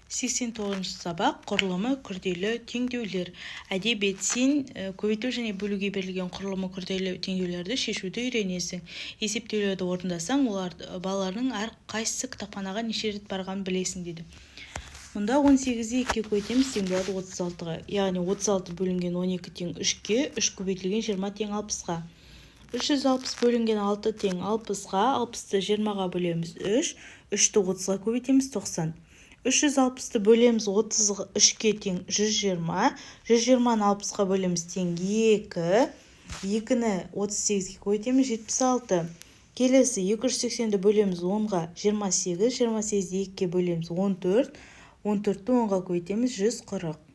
89 сабақ құрылымы күрделі теңдеулер. Әдебиет, сен көбейту және бөлуге берілген құрылымы күрделі теңдеулерді шешуді үйренесің. Есептеулерді орындасаң, балалардың әр қайсысы кітапханаға неше рет барғанын білесің дейді. Мұнда 18-ді 2-ге көбейтеміз тең болады 36-ға. Яғни 36 бөлінген 12 тең 3-ке, 3 көбейтілген 20 тең 60-ға. 360 бөлінген 6 тең 60-ға, 60-ты 20-ға бөлеміз 3, 3-ті 30-ға көбейтеміз 90. 360-ты бөлеміз 33-ке тең 120, 120-ны 60-ға бөлеміз тең 2, 2-ні 38-ге көбейтеміз 76. Келесі 280-ді бөлеміз 10-ға 28, 28-ді 2-ге бөлеміз 14, 14-ті 10-ға көбейтеміз 140.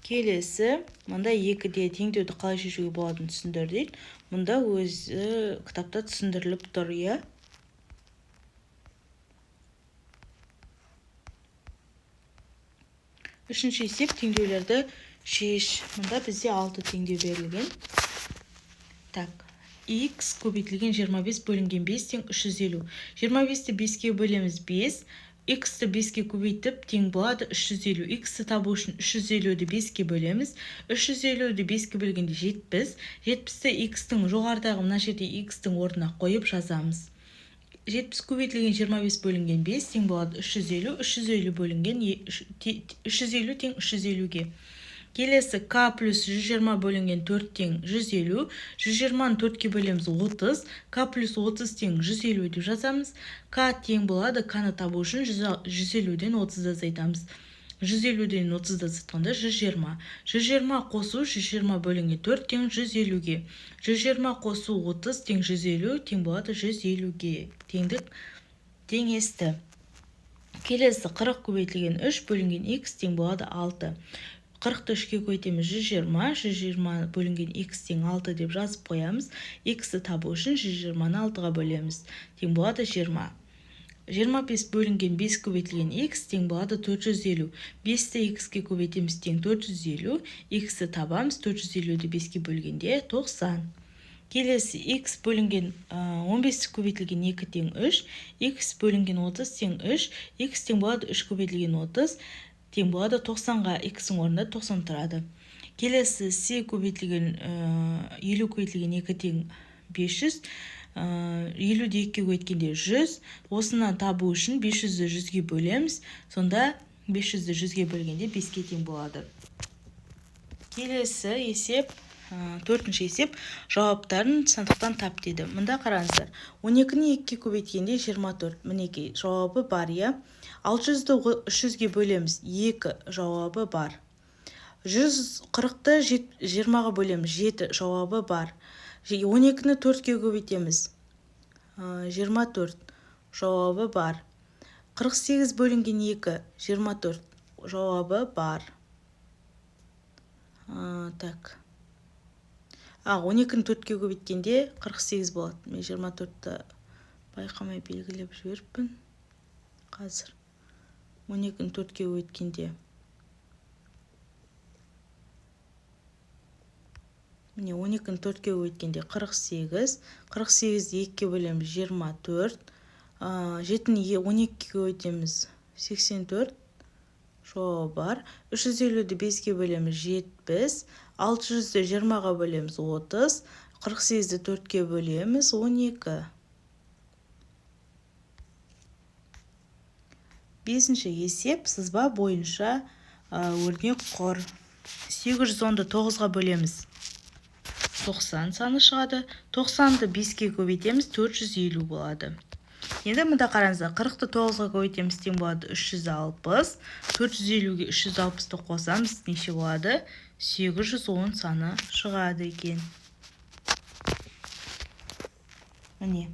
Келесі, мұнда 2-де теңдеуді қалай шешуге болатынын түсіндір дейді. Мұнда өзі кітапта түсіндіріліп тұр, иә. Үшінші есеп теңдеулерді шеш. Мұнда бізде 6 теңдеу берілген. Так, x көбейтілген 25 бөлінген 5 тең 350. 25-ті 5-ке бөлеміз 5. X-ті 5-ке көбейтіп тең болады 350. X-ті табу үшін 350-ді 5-ке бөлеміз. 350-ді 5-ке бөлгенде 70. 70-ті X-тің жоғарыдағы мына жерде X-тің орнына қойып жазамыз. 70 көбейтілген 25 бөлінген 5 тең болады 350. 350 бөлінген 350 тең 350-ге. Келесі К плюс 120 бөлінген 4 тең 150. 120-ны 4-ке бөлеміз 30. К плюс 30 тең 150 деп жазамыз. К тең болады. К-ны табу үшін 150-ден 30-ды азайтамыз. 150-ден 30-ды азайтқанда 120. 120 қосу 120 бөлінген 4 тең 150-ге. 120 қосу 30 тең 150 тең болады 150-ге. Теңдік теңесті. Келесі 40 көбейтілген 3 бөлінген x тең болады 6. 40-ты 3-ке көбейтеміз 120, 120 бөлінген x тең 6 деп жазып қоямыз. X-ті табу үшін 120-ны 6-ға бөлеміз. Тең болады 20. 25 бөлінген 5 көбейтілген x тең болады 450. 5-ті x-ке көбейтеміз тең 450. X-ті табамыз 450-ді 5-ке бөлгенде 90. Келесі x бөлінген 15 көбейтілген 2 тең 3. X бөлінген 30 тең 3. X тең болады 3 көбейтілген 30. Тең болады 90-ға x-ің орнында 90 тұрады. Келесі c көбейтілген 50 көбейтілген 2 тең 500. 50-ді 2-ге көбейткенде 100. Осынан табу үшін 500-ді 100-ге бөлеміз. Сонда 500-ді 100-ге бөлгенде 5-ке тең болады. Келесі есеп, төртінші есеп, жауаптарын сандықтан тап дейді. Мұнда қараңыздар. 12-ні 2-ге көбейткенде 24. Мінекей, жауабы бар, иә. 600-ді 300-ге бөлеміз. 2 жауабы бар. 140-ты 20-ға бөлеміз. 7 жауабы бар. 12-ні 4-ге көбейтеміз. 24 жауабы бар. 48 бөлінген 2 24 жауабы бар. Так. 12-ні 4-ге көбейткенде 48 болады. Мен 24-ті байқамай белгілеп жіберіппін. Қазір 12-ні 4-ге көбейткенде. Міне 12-ні 4-ге көбейткенде 48. 48-ді 2-ге бөлеміз 24. 7-ні 12-ге көбейтеміз 84. Жауабы бар. 350-ді 5-ге бөлеміз 70. 600-ді 20-ға бөлеміз 30. 48-ді 4-ге бөлеміз 12. 5-ші есеп сызба бойынша өрнек құр. 810-ды 9-ға бөлеміз. 90 саны шығады. 90-ды 5-ге көбейтеміз 450 болады. Енді мұнда қараңыздар, 40-ты 9-ға көбейтеміз тең болады 360. 450-ге 360-ты қосамыз, неше болады? 810 саны шығады екен. Міне.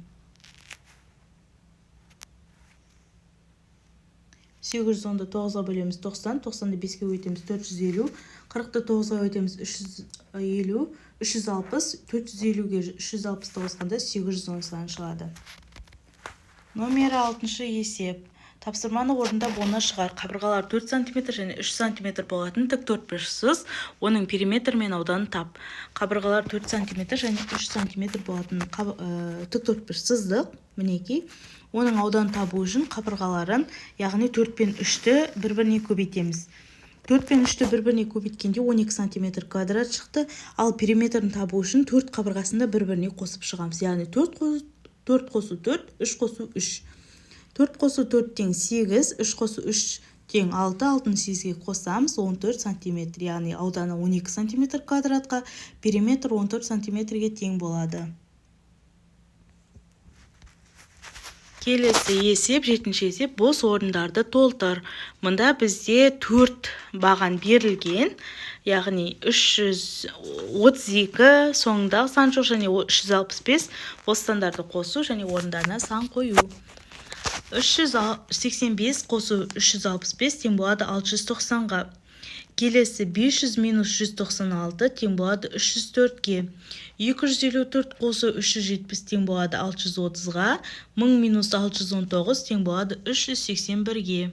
810-ды 9-ға бөлеміз 90, 90-ды 5-ге көбейтеміз 450, 40-ты 9-ға көбейтеміз 350, 360, 450-ге 360-ты қосқанда 810 саны шығады. Номері 6-шы есеп. Тапсырманы орындап оны шығар. Қабырғалар 4 см және 3 см болатын тік төртбұрышсыз, оның периметр мен ауданы тап. Қабырғалар 4 см және 3 см болатын тік төртбұрышсыздық, мінекей. Оның ауданы табу үшін қабырғаларын, яғни 4 пен 3-ті бір-біріне көбейтеміз. 4 пен 3-ті бір-біріне көбейткенде 12 см квадрат шықты, ал периметрін табу үшін 4 қабырғасында бір-біріне қосып шығамыз. Яғни 4 қосу 4, 3 қосу 3. 4 қосу 4 тең 8, 3 қосу 3 тең 6, 6-ны 8-ге қосамыз, 14 см. Яғни ауданы 12 см квадратқа, периметр 14 см-ге тең болады. Келесі есеп, 7-ші есеп, бос орындарды толтыр. Мұнда бізде 4 баған берілген, яғни 332 соңындағы сан жоқ және 365 бос сандарды қосу және орындарына сан қою. 385 қосу 365 тең болады 690-ға. Келесі 500 минус 196 тең болады 304-ге. 254 қосу 370 тең болады 630-ға. 1000 минус 619 тең болады 381-ге.